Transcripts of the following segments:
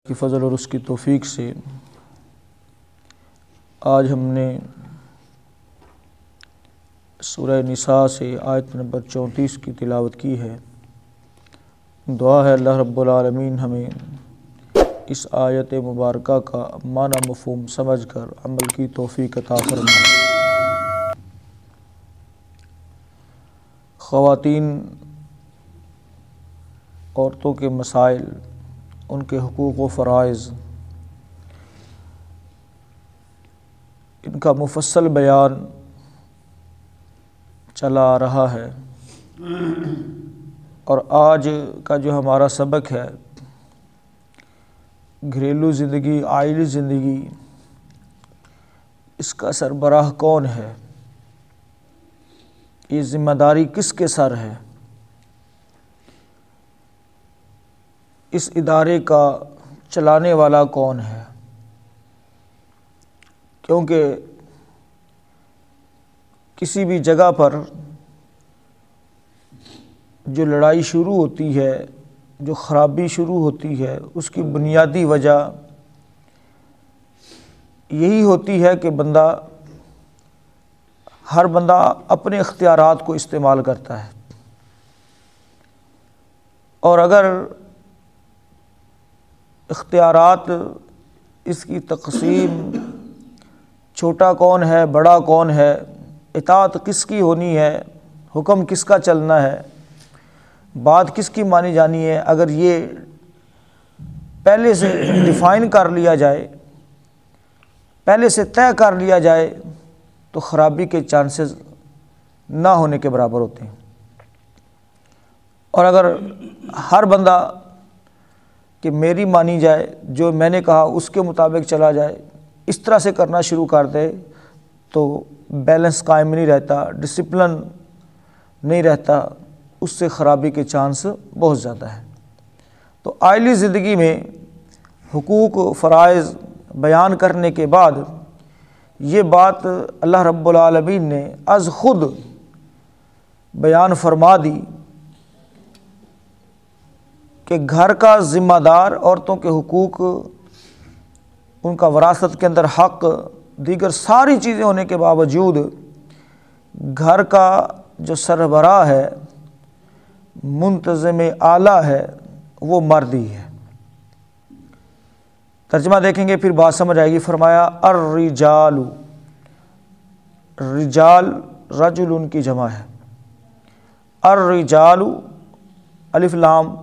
کی فضل اور اس کی توفیق سے آج ہم نے سورہ نساء سے آیت نمبر 34 کی تلاوت کی ہے۔ دعا ہے اللہ رب العالمین ہمیں اس آیت مبارکہ کا معنی مفہوم سمجھ کر عمل کی توفیق عطا فرمائے۔ خواتین، عورتوں کے مسائل، ان کے حقوق و فرائض، ان کا مفصل بیان چلا آ رہا ہے، اور آج کا جو ہمارا سبق ہے گھریلو زندگی، عائلی زندگی، اس کا سربراہ کون ہے، یہ ذمہ داری کس کے سر ہے، اس ادارے کا چلانے والا کون ہے؟ کیونکہ کسی بھی جگہ پر جو لڑائی شروع ہوتی ہے، جو خرابی شروع ہوتی ہے، اس کی بنیادی وجہ یہی ہوتی ہے کہ ہر بندہ اپنے اختیارات کو استعمال کرتا ہے، اور اگر اختیارات، اس کی تقسیم، چھوٹا کون ہے، بڑا کون ہے، اطاعت کس کی ہونی ہے، حکم کس کا چلنا ہے، بات کس کی مانی جانی ہے، اگر یہ پہلے سے ڈیفائن کر لیا جائے، پہلے سے طے کر لیا جائے، تو خرابی کے چانسز نہ ہونے کے برابر ہوتے ہیں۔ اور اگر ہر بندہ کہ میری مانی جائے، جو میں نے کہا اس کے مطابق چلا جائے، اس طرح سے کرنا شروع کر دے، تو بیلنس قائم نہیں رہتا، ڈسپلن نہیں رہتا، اس سے خرابی کے چانس بہت زیادہ ہیں۔ تو عائلی زندگی میں حقوق و فرائض بیان کرنے کے بعد یہ بات اللہ رب العالمین نے از خود بیان فرما دی کہ گھر کا ذمہ دار، عورتوں کے حقوق، ان کا وراثت کے اندر حق، دیگر ساری چیزیں ہونے کے باوجود گھر کا جو سربراہ ہے، منتظم اعلیٰ ہے، وہ مرد ہی ہے۔ ترجمہ دیکھیں گے پھر بات سمجھ آئے گی۔ فرمایا الرجال، رجال رجل ان کی جمع ہے، الرجال الف لام،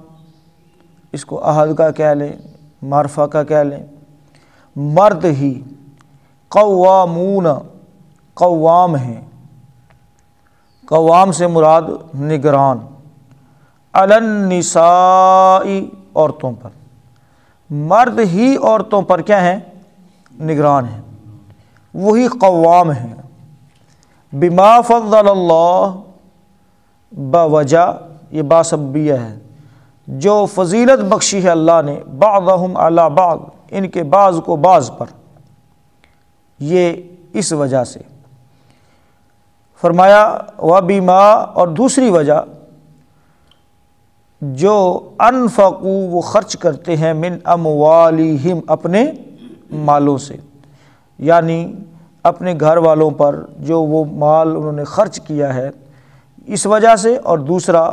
اس کو احد کا کہہ لیں، معرفہ کا کہہ لیں، مرد ہی، قوامون، قوام ہیں، قوام سے مراد نگران، علی النساء، عورتوں پر، مرد ہی عورتوں پر کیا ہیں؟ نگران ہیں، وہی قوام ہیں۔ بما فضل اللہ، بوجہ، یہ باسبیہ ہے، جو فضیلت بخشی ہے اللہ نے، بعضہم علی بعض، ان کے بعض کو بعض پر، یہ اس وجہ سے۔ فرمایا وبما، اور دوسری وجہ، جو انفقوا، وہ خرچ کرتے ہیں، من اموالہم، اپنے مالوں سے، یعنی اپنے گھر والوں پر جو وہ مال انہوں نے خرچ کیا ہے، اس وجہ سے۔ اور دوسرا،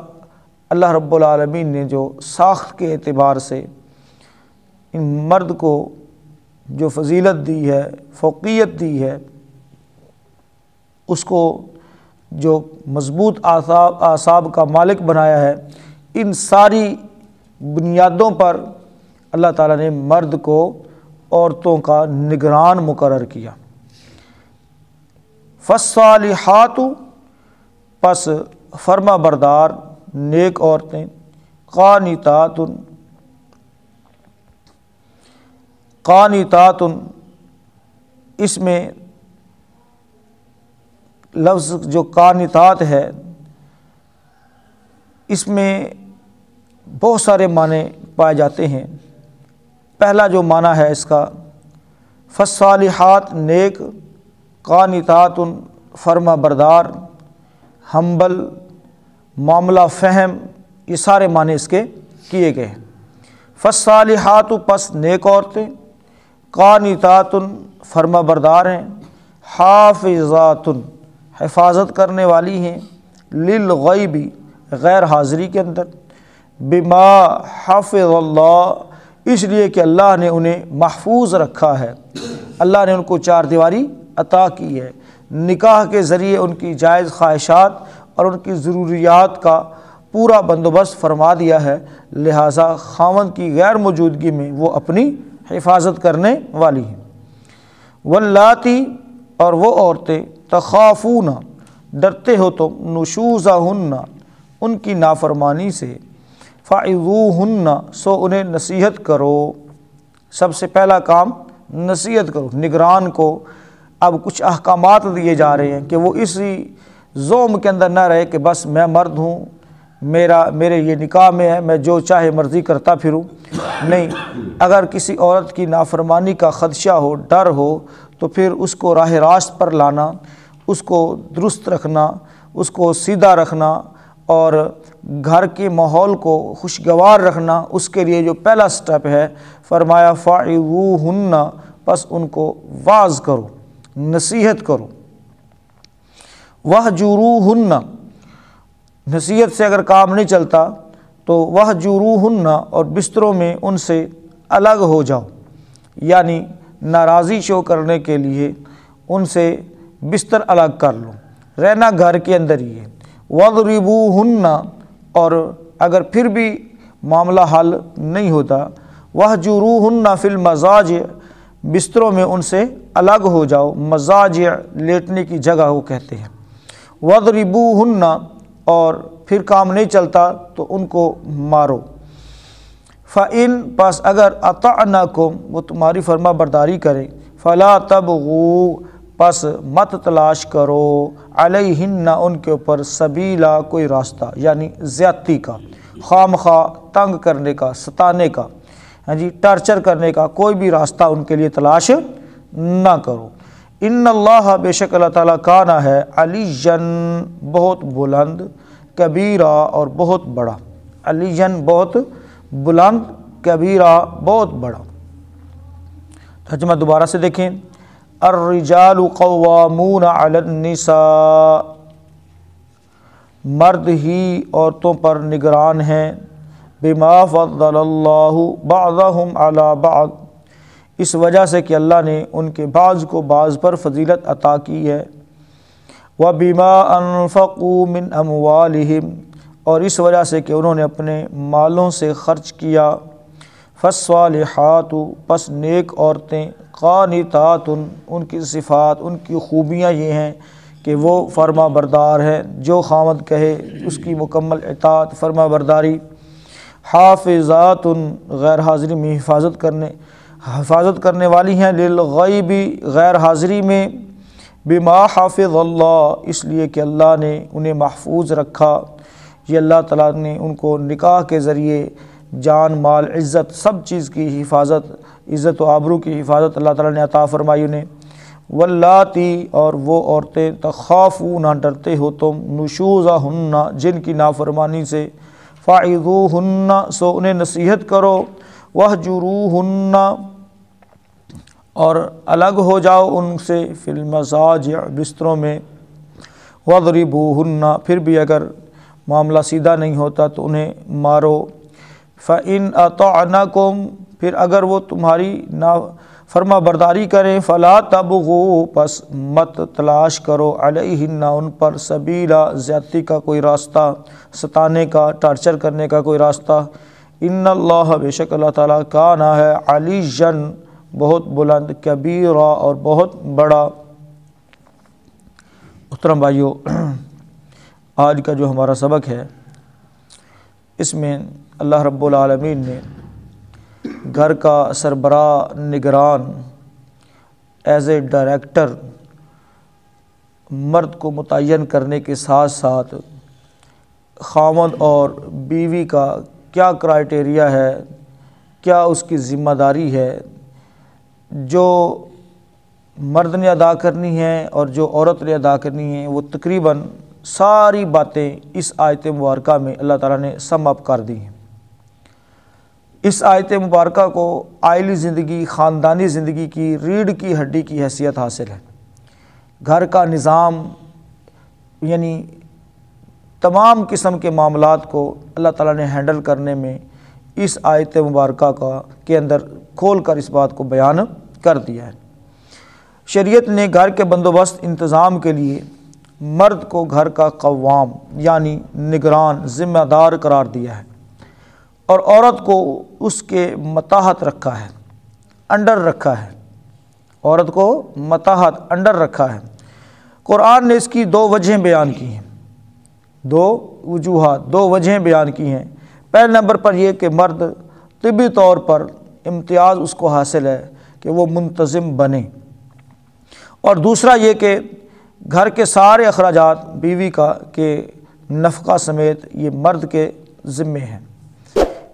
اللہ رب العالمین نے جو ساخت کے اعتبار سے ان مرد کو جو فضیلت دی ہے، فوقیت دی ہے، اس کو جو مضبوط اعصاب کا مالک بنایا ہے، ان ساری بنیادوں پر اللہ تعالیٰ نے مرد کو عورتوں کا نگران مقرر کیا۔ فالصالحات، پس فرما بردار نیک عورتیں، قانتات، قانتات، اس میں لفظ جو قانتات ہے، اس میں بہت سارے معنی پائے جاتے ہیں۔ پہلا جو معنی ہے اس کا، فالصالحات نیک، قانتات فرما بردار، ہمبل، معاملہ فہم، یہ سارے معنی اس کے کیے گئے ہیں۔ فالصالحات پس نیک عورتیں، قانتات فرما بردار ہیں، حافظات حفاظت کرنے والی ہیں، للغیب غیر حاضری کے اندر، بما حفظ اللہ اس لیے کہ اللہ نے انہیں محفوظ رکھا ہے، اللہ نے ان کو چار دیواری عطا کی ہے، نکاح کے ذریعے ان کی جائز خواہشات اور ان کی ضروریات کا پورا بندوبست فرما دیا ہے، لہٰذا خاوند کی غیر موجودگی میں وہ اپنی حفاظت کرنے والی ہیں۔ واللاتی اور وہ عورتیں تخافون ڈرتے ہو تم نشوزہن ان کی نافرمانی سے، فعظوہن سو انہیں نصیحت کرو، سب سے پہلا کام نصیحت کرو، نگران کو اب کچھ احکامات دیے جا رہے ہیں کہ وہ اسی زوم کے اندر نہ رہے کہ بس میں مرد ہوں، میرے یہ نکاح میں ہے، میں جو چاہے مرضی کرتا پھروں، نہیں، اگر کسی عورت کی نافرمانی کا خدشہ ہو، ڈر ہو، تو پھر اس کو راہ راست پر لانا، اس کو درست رکھنا، اس کو سیدھا رکھنا اور گھر کے ماحول کو خوشگوار رکھنا، اس کے لیے جو پہلا سٹیپ ہے فرمایا فَعِظُوهُنَّ پس ان کو واعظ کرو، نصیحت کرو، وَهْجُرُوهُنَّ نصیحت سے اگر کام نہیں چلتا تو وَهْجُرُوهُنَّ اور بستروں میں ان سے الگ ہو جاؤ، یعنی ناراضی شو کرنے کے لیے ان سے بستر الگ کر لو، رہنا گھر کے اندر ہی ہے۔ وَضْرِبُوهُنَّ اور اگر پھر بھی معاملہ حل نہیں ہوتا، وَهْجُرُوهُنَّ فِي الْمَضَاجِعِ بستروں میں ان سے الگ ہو جاؤ، مضاجع لیٹنے کی جگہ وہ کہتے ہیں۔ وَضْرِبُوهُنَّ اور پھر کام نہیں چلتا تو ان کو مارو۔ فَإِن پس اگر اطعنکم وہ تمہاری فرما برداری کریں، فَلَا تَبْغُوا پس مت تلاش کرو، علیہن ان کے اوپر سبیلا کوئی راستہ، یعنی زیادتی کا، خام خواہ تنگ کرنے کا، ستانے کا، ٹارچر کرنے کا کوئی بھی راستہ ان کے لیے تلاش نہ کرو۔ ان اللہ بے شک اللہ تعالیٰ کانا ہے علیًّا بہت بلند، کبیرہ اور بہت بڑا، علیًّا بہت بلند، کبیرہ بہت بڑا۔ ترجمہ دوبارہ سے دیکھیں، الرجال قوامون علی النساء مرد ہی عورتوں پر نگران ہیں، بما فضل اللہ بعضهم علی بعض اس وجہ سے کہ اللہ نے ان کے بعض کو بعض پر فضیلت عطا کی ہے، وبما انفقوا من اموالہم اور اس وجہ سے کہ انہوں نے اپنے مالوں سے خرچ کیا، فالصالحات پس نیک عورتیں، قانتات ان کی صفات، ان کی خوبیاں یہ ہیں کہ وہ فرما بردار ہیں، جو خاوند کہے اس کی مکمل اطاعت فرما برداری، حافظات غیر حاضری میں حفاظت کرنے والی ہیں، للغیب غیر حاضری میں، بما حافظ اللہ اس لیے کہ اللہ نے انہیں محفوظ رکھا، یہ اللہ تعالیٰ نے ان کو نکاح کے ذریعے جان مال عزت سب چیز کی حفاظت، عزت و آبرو کی حفاظت اللہ تعالیٰ نے عطا فرمائی انہیں۔ واللاتی اور وہ عورتیں تخافون ڈرتے ہو تم نشوزہن جن کی نافرمانی سے، فعظوہن سو انہیں نصیحت کرو، وہجروہن اور الگ ہو جاؤ ان سے، فی المضاجع بستروں میں، وضربوہن پھر بھی اگر معاملہ سیدھا نہیں ہوتا تو انہیں مارو، فَإِنْ أَطَعْنَكُمْ پھر اگر وہ تمہاری فرما برداری کریں، فَلَا تَبْغُوا پس مت تلاش کرو، علیہن ان پر سبیلا زیادتی کا کوئی راستہ، ستانے کا، ٹارچر کرنے کا کوئی راستہ، ان اللہ بے شک اللہ تعالیٰ کانا ہے علیًّا بہت بلند، کبیرہ اور بہت بڑا۔ محترم بھائیو، آج کا جو ہمارا سبق ہے اس میں اللہ رب العالمین نے گھر کا سربراہ، نگران، ایز اے ڈائریکٹر مرد کو متعین کرنے کے ساتھ ساتھ خاوند اور بیوی کا کیا کرائٹیریا ہے، کیا اس کی ذمہ داری ہے، جو مرد نے ادا کرنی ہے اور جو عورت نے ادا کرنی ہے، وہ تقریباً ساری باتیں اس آیت مبارکہ میں اللہ تعالیٰ نے سم اپ کر دی ہیں۔ اس آیت مبارکہ کو عائلی زندگی، خاندانی زندگی کی ریڑھ کی ہڈی کی حیثیت حاصل ہے۔ گھر کا نظام یعنی تمام قسم کے معاملات کو اللہ تعالیٰ نے ہینڈل کرنے میں اس آیت مبارکہ کے اندر کھول کر اس بات کو بیان کر دیا ہے۔ شریعت نے گھر کے بندوبست انتظام کے لیے مرد کو گھر کا قوام یعنی نگران، ذمہ دار قرار دیا ہے، اور عورت کو اس کے متحت رکھا ہے، انڈر رکھا ہے۔ عورت کو متحت انڈر رکھا ہے۔ قرآن نے اس کی دو وجہیں بیان کی ہیں، دو وجوہات، دو وجہیں بیان کی ہیں۔ پہلے نمبر پر یہ کہ مرد طبی طور پر امتیاز اس کو حاصل ہے کہ وہ منتظم بنے، اور دوسرا یہ کہ گھر کے سارے اخراجات بیوی کا کے نفقہ سمیت یہ مرد کے ذمے ہیں۔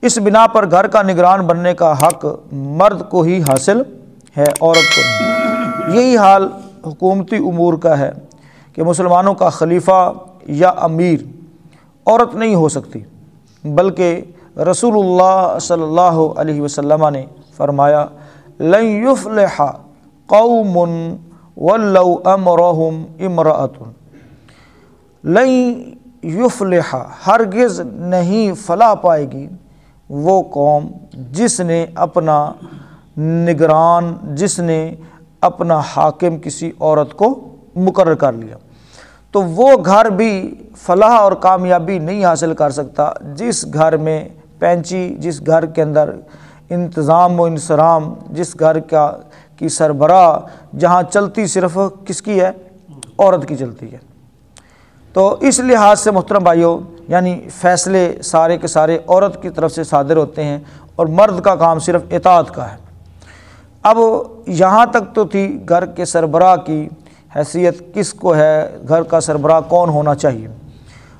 اس بنا پر گھر کا نگران بننے کا حق مرد کو ہی حاصل ہے، عورت کو نہیں۔ یہی حال حکومتی امور کا ہے کہ مسلمانوں کا خلیفہ یا امیر عورت نہیں ہو سکتی، بلکہ رسول اللہ صلی اللہ علیہ وسلم نے فرمایا لن یفلح قوم ولو امرهم امرأة، لن یفلح ہرگز نہیں فلاح پائے گی وہ قوم جس نے اپنا نگران، جس نے اپنا حاکم کسی عورت کو مقرر کر لیا، تو وہ گھر بھی فلاح اور کامیابی نہیں حاصل کر سکتا جس گھر میں پینچی، جس گھر کے اندر انتظام و انصرام، جس گھر کی سربراہ جہاں چلتی صرف کس کی ہے؟ عورت کی چلتی ہے۔ تو اس لحاظ سے محترم بھائیوں، یعنی فیصلے سارے کے سارے عورت کی طرف سے صادر ہوتے ہیں اور مرد کا کام صرف اطاعت کا ہے۔ اب یہاں تک تو تھی گھر کے سربراہ کی حیثیت کس کو ہے، گھر کا سربراہ کون ہونا چاہیے۔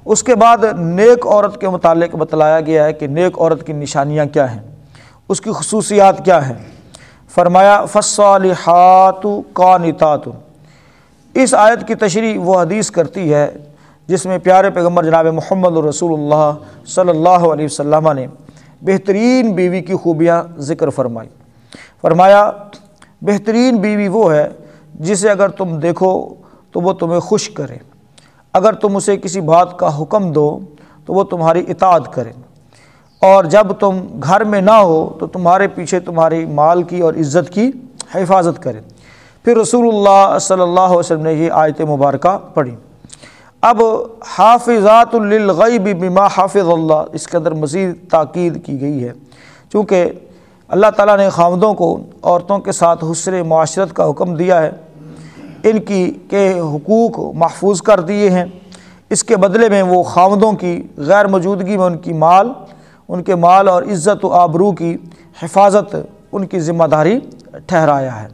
اس کے بعد نیک عورت کے متعلق بتلایا گیا ہے کہ نیک عورت کی نشانیاں کیا ہیں، اس کی خصوصیات کیا ہیں۔ فرمایا فالصالحات قانتات۔ اس آیت کی تشریح وہ حدیث کرتی ہے جس میں پیارے پیغمبر جناب محمد رسول اللہ صلی اللہ علیہ وسلم نے بہترین بیوی کی خوبیاں ذکر فرمائی۔ فرمایا بہترین بیوی وہ ہے جسے اگر تم دیکھو تو وہ تمہیں خوش کرے، اگر تم اسے کسی بات کا حکم دو تو وہ تمہاری اطاعت کرے، اور جب تم گھر میں نہ ہو تو تمہارے پیچھے تمہاری مال کی اور عزت کی حفاظت کرے۔ پھر رسول اللہ صلی اللہ علیہ وسلم نے یہ آیت مبارکہ پڑھی۔ اب حافظات للغیب بما حافظ اللہ، اس کے اندر مزید تاکید کی گئی ہے، چونکہ اللہ تعالیٰ نے خاوندوں کو عورتوں کے ساتھ حسن معاشرت کا حکم دیا ہے، ان کے حقوق محفوظ کر دیے ہیں، اس کے بدلے میں وہ خاوندوں کی غیر موجودگی میں ان کے مال اور عزت و آبرو کی حفاظت ان کی ذمہ داری ٹھہرایا ہے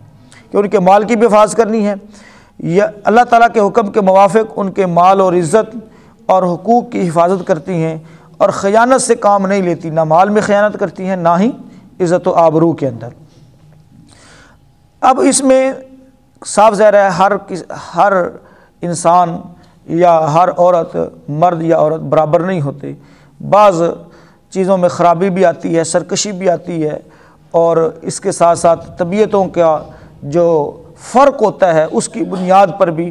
کہ ان کے مال کی بھی حفاظت کرنی ہے، یا اللہ تعالیٰ کے حکم کے موافق ان کے مال اور عزت اور حقوق کی حفاظت کرتی ہیں، اور خیانت سے کام نہیں لیتی، نہ مال میں خیانت کرتی ہیں نہ ہی عزت و آبرو کے اندر۔ اب اس میں صاف ظاہر ہے ہر انسان یا ہر عورت، مرد یا عورت برابر نہیں ہوتے، بعض چیزوں میں خرابی بھی آتی ہے، سرکشی بھی آتی ہے، اور اس کے ساتھ ساتھ طبیعتوں کا جو فرق ہوتا ہے اس کی بنیاد پر بھی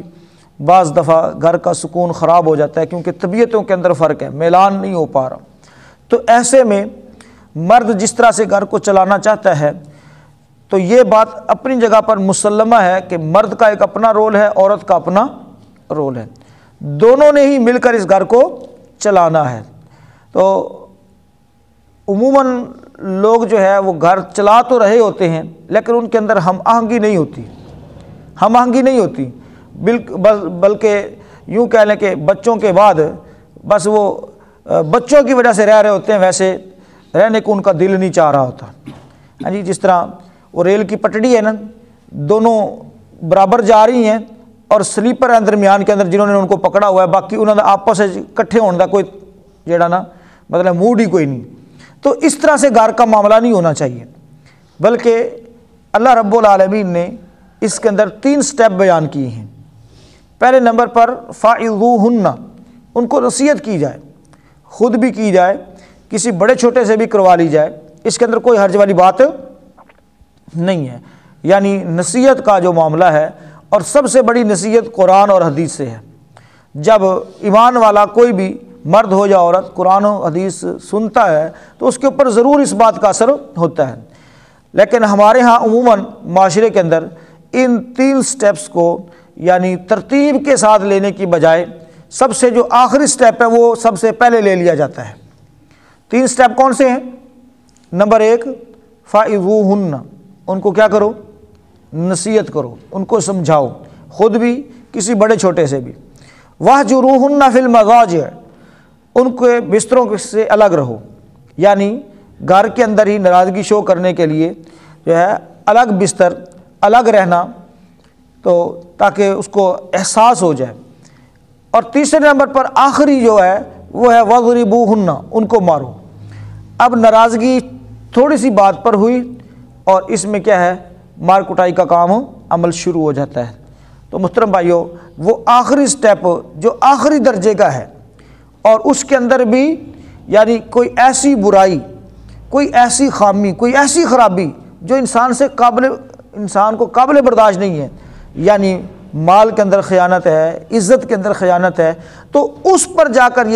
بعض دفعہ گھر کا سکون خراب ہو جاتا ہے، کیونکہ طبیعتوں کے اندر فرق ہے، میلان نہیں ہو پا رہا۔ تو ایسے میں مرد جس طرح سے گھر کو چلانا چاہتا ہے تو یہ بات اپنی جگہ پر مسلمہ ہے کہ مرد کا ایک اپنا رول ہے، عورت کا اپنا رول ہے، دونوں نے ہی مل کر اس گھر کو چلانا ہے۔ تو عموماً لوگ جو ہے وہ گھر چلا تو رہے ہوتے ہیں لیکن ان کے اندر ہم آہنگی نہیں ہوتی، بلکہ یوں کہہ لیں کہ بچوں کے بعد بس وہ بچوں کی وجہ سے رہ رہے ہوتے ہیں، ویسے رہنے کو ان کا دل نہیں چاہ رہا ہوتا۔ ہاں جی، جس طرح وہ ریل کی پٹڑی ہے نا، دونوں برابر جا رہی ہیں اور سلیپر ہے درمیان کے اندر جنہوں نے ان کو پکڑا ہوا ہے، باقی انہوں نے آپس سے کٹھے ہونے کا کوئی جیڑا نا مطلب موڈ ہی کوئی نہیں۔ تو اس طرح سے گھر کا معاملہ نہیں ہونا چاہیے، بلکہ اللہ رب العالمین نے اس کے اندر 3 سٹیپ بیان کیے ہیں۔ پہلے نمبر پر فَعِظُوهُنَّ، ان کو نصیحت کی جائے، خود بھی کی جائے، کسی بڑے چھوٹے سے بھی کروا لی جائے، اس کے اندر کوئی حرج والی بات نہیں ہے۔ یعنی نصیحت کا جو معاملہ ہے، اور سب سے بڑی نصیحت قرآن اور حدیث سے ہے۔ جب ایمان والا کوئی بھی مرد ہو یا عورت قرآن و حدیث سنتا ہے تو اس کے اوپر ضرور اس بات کا اثر ہوتا ہے۔ لیکن ہمارے ہاں عموماً معاشرے کے اندر ان 3 سٹیپس کو یعنی ترتیب کے ساتھ لینے کی بجائے سب سے جو آخری سٹیپ ہے وہ سب سے پہلے لے لیا جاتا ہے۔ 3 سٹیپ کون سے ہیں؟ نمبر 1 فَإِذُوهُنَّ، ان کو کیا کرو؟ نصیحت کرو، ان کو سمجھاؤ، خود بھی کسی بڑے چھوٹے سے بھی۔ وَاهْجُرُوهُنَّ فِي الْمَضَاجِعِ، ان کے بستروں سے الگ رہو، یعنی گھر کے اندر ہی ناراضگی شو کرنے کے لیے جو ہے الگ بستر، الگ رہنا، تو تاکہ اس کو احساس ہو جائے۔ اور تیسرے نمبر پر آخری جو ہے وہ ہے وَضْرِبُوهُنَّ، ان کو مارو۔ اب ناراضگی تھوڑی سی بات پر ہوئی اور اس میں کیا ہے، مار کٹائی کا کام عمل شروع ہو جاتا ہے۔ تو محترم بھائیو، وہ آخری سٹیپ جو آخری درجے کا ہے، اور اس کے اندر بھی یعنی کوئی ایسی برائی، کوئی ایسی خامی، کوئی ایسی خرابی جو انسان کو قابل برداشت نہیں ہے، یعنی مال کے اندر خیانت ہے، عزت کے اندر خیانت ہے، تو اس پر جا کر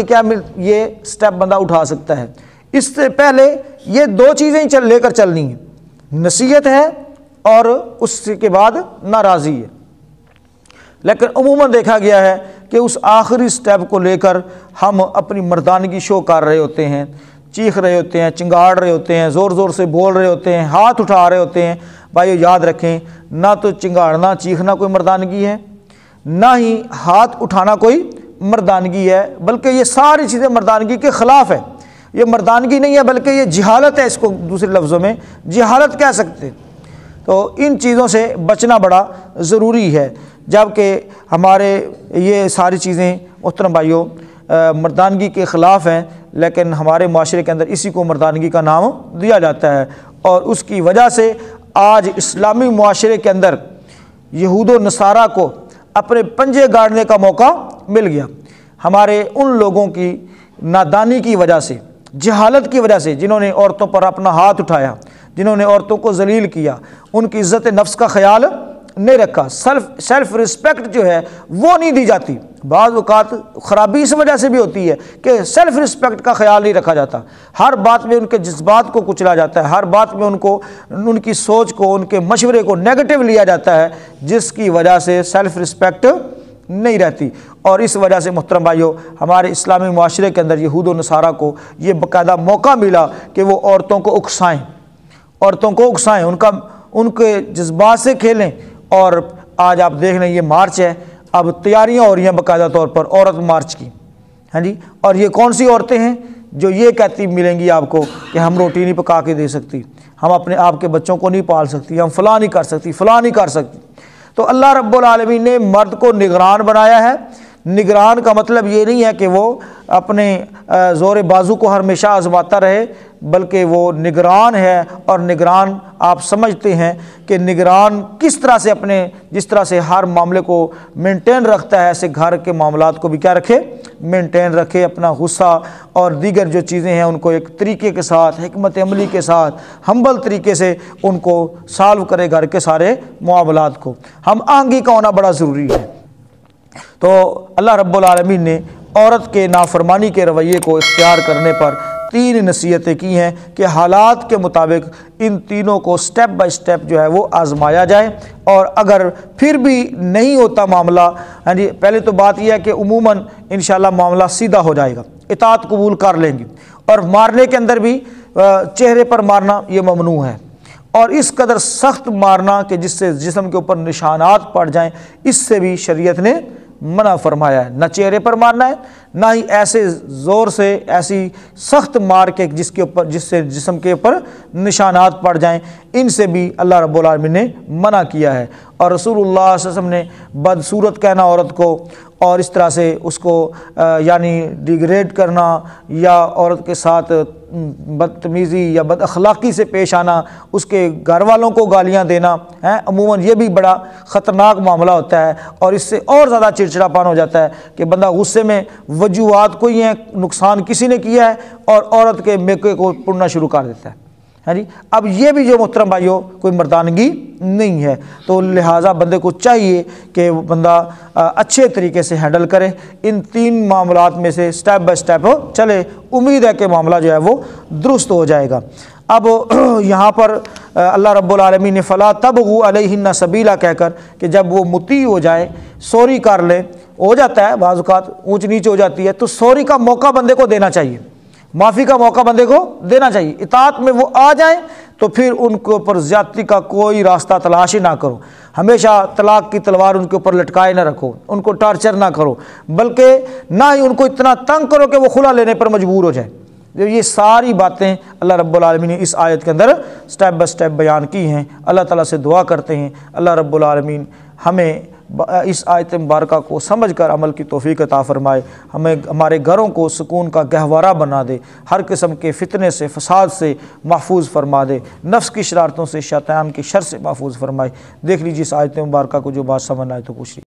یہ سٹیپ بندہ اٹھا سکتا ہے۔ اس سے پہلے یہ 2 چیزیں ہی لے کر چلنی ہیں، نصیحت ہے اور اس کے بعد ناراضی ہے۔ لیکن عموماً دیکھا گیا ہے کہ اس آخری سٹیپ کو لے کر ہم اپنی مردانگی شو کر رہے ہوتے ہیں، چیخ رہے ہوتے ہیں، چنگاڑ رہے ہوتے ہیں، زور زور سے بول رہے ہوتے ہیں، ہاتھ اٹھا رہے ہوتے ہیں۔ بھائی یاد رکھیں، نہ تو چنگاڑنا چیخنا کوئی مردانگی ہے، نہ ہی ہاتھ اٹھانا کوئی مردانگی ہے، بلکہ یہ ساری چیزیں مردانگی کے خلاف ہے۔ یہ مردانگی نہیں ہے بلکہ یہ جہالت ہے، اس کو دوسرے لفظوں میں جہالت کہہ سکتے۔ تو ان چیزوں سے بچنا بڑا ضروری ہے، جبکہ ہمارے یہ ساری چیزیں محترم بھائیوں مردانگی کے خلاف ہیں، لیکن ہمارے معاشرے کے اندر اسی کو مردانگی کا نام دیا جاتا ہے۔ اور اس کی وجہ سے آج اسلامی معاشرے کے اندر یہود و نصارہ کو اپنے پنجے گاڑنے کا موقع مل گیا۔ ہمارے ان لوگوں کی نادانی کی وجہ سے، جہالت کی وجہ سے، جنہوں نے عورتوں پر اپنا ہاتھ اٹھایا، جنہوں نے عورتوں کو ذلیل کیا، ان کی عزت نفس کا خیال نہیں رکھا، سیلف رسپیکٹ جو ہے وہ نہیں دی جاتی۔ بعض اوقات خرابی اس وجہ سے بھی ہوتی ہے کہ سیلف رسپیکٹ کا خیال نہیں رکھا جاتا، ہر بات میں ان کے جذبات کو کچلا جاتا ہے، ہر بات میں ان کی سوچ کو، ان کے مشورے کو نیگیٹو لیا جاتا ہے، جس کی وجہ سے سیلف رسپیکٹ نہیں رہتی۔ اور اس وجہ سے محترم بھائیوں ہمارے اسلامی معاشرے کے اندر یہود و نصارہ کو یہ باقاعدہ موقع ملا کہ وہ عورتوں کو اکسائیں، ان کے جذبات سے کھیلیں۔ اور آج آپ دیکھ لیں یہ مارچ ہے، اب تیاریاں ہو رہی ہیں باقاعدہ طور پر عورت مارچ کی، ہاں جی۔ اور یہ کون سی عورتیں ہیں جو یہ کہتی ملیں گی آپ کو کہ ہم روٹی نہیں پکا کے دے سکتی، ہم اپنے آپ کے بچوں کو نہیں پال سکتی، ہم فلاں نہیں کر سکتی، فلاں نہیں کر سکتی۔ تو اللہ رب العالمین نے مرد کو نگران بنایا ہے۔ نگران کا مطلب یہ نہیں ہے کہ وہ اپنے زور بازو کو ہمیشہ آزماتا رہے، بلکہ وہ نگران ہے۔ اور نگران آپ سمجھتے ہیں کہ نگران کس طرح سے جس طرح سے ہر معاملے کو مینٹین رکھتا ہے، ایسے گھر کے معاملات کو بھی کیا رکھے، مینٹین رکھے، اپنا غصہ اور دیگر جو چیزیں ہیں ان کو ایک طریقے کے ساتھ، حکمت عملی کے ساتھ، ہمبل طریقے سے ان کو سالو کرے گھر کے سارے معاملات کو۔ ہم آہنگی کا ہونا بڑا ضروری ہے۔ تو اللہ رب العالمین نے عورت کے نافرمانی کے رویے کو اختیار کرنے پر 3 نصیحتیں کی ہیں کہ حالات کے مطابق ان تینوں کو سٹیپ بائی سٹیپ جو ہے وہ آزمایا جائے، اور اگر پھر بھی نہیں ہوتا معاملہ، ہاں جی، پہلے تو بات یہ ہے کہ عموماً انشاءاللہ معاملہ سیدھا ہو جائے گا، اطاعت قبول کر لیں گے۔ اور مارنے کے اندر بھی چہرے پر مارنا یہ ممنوع ہے، اور اس قدر سخت مارنا کہ جس سے جسم کے اوپر نشانات پڑ جائیں، اس سے بھی شریعت نے منع فرمایا ہے۔ نہ چہرے پر مارنا ہے، نہ ہی ایسے زور سے ایسی سخت مار کے جس سے جسم کے اوپر نشانات پڑ جائیں، ان سے بھی اللہ رب العالمین نے منع کیا ہے۔ اور رسول اللہ صلی اللہ علیہ وسلم نے بدصورت کہنا عورت کو، اور اس طرح سے اس کو یعنی ڈیگریڈ کرنا یا عورت کے ساتھ بدتمیزی یا بد اخلاقی سے پیش آنا، اس کے گھر والوں کو گالیاں دینا ہے، عموماً یہ بھی بڑا خطرناک معاملہ ہوتا ہے، اور اس سے اور زیادہ چڑچڑاپن ہو جاتا ہے کہ بندہ غصے میں وجوہات کوئی ہیں، نقصان کسی نے کیا ہے، اور عورت کے میکے کو پڑنا شروع کر دیتا ہے جی۔ اب یہ بھی جو محترم بھائیوں کوئی مردانگی نہیں ہے، تو لہٰذا بندے کو چاہیے کہ وہ بندہ اچھے طریقے سے ہینڈل کرے، ان 3 معاملات میں سے سٹیپ بائی سٹیپ چلے، امید ہے کہ معاملہ جو ہے وہ درست ہو جائے گا۔ اب یہاں پر اللہ رب العالمین نے فلا تبغوا علیہن سبیلا کہہ کر کہ جب وہ مطیع ہو جائے، سوری کر لیں، ہو جاتا ہے بعض اوقات اونچ نیچ ہو جاتی ہے، تو سوری کا موقع بندے کو دینا چاہیے، معافی کا موقع بندے کو دینا چاہیے، اطاعت میں وہ آ جائیں تو پھر ان کے اوپر زیادتی کا کوئی راستہ تلاش ہی نہ کرو، ہمیشہ طلاق کی تلوار ان کے اوپر لٹکائے نہ رکھو، ان کو ٹارچر نہ کرو، بلکہ نہ ہی ان کو اتنا تنگ کرو کہ وہ خلا لینے پر مجبور ہو جائے۔ یہ ساری باتیں اللہ رب العالمین نے اس آیت کے اندر سٹیپ بائی سٹیپ بیان کی ہیں۔ اللہ تعالیٰ سے دعا کرتے ہیں اللہ رب العالمین ہمیں اس آیت مبارکہ کو سمجھ کر عمل کی توفیق عطا فرمائے، ہمیں ہمارے گھروں کو سکون کا گہوارہ بنا دے، ہر قسم کے فتنے سے فساد سے محفوظ فرما دے، نفس کی شرارتوں سے شیطان کی شر سے محفوظ فرمائے۔ دیکھ لیجیے اس آیت مبارکہ کو، جو بات سمجھ آئے تو پوچھ لیجیے۔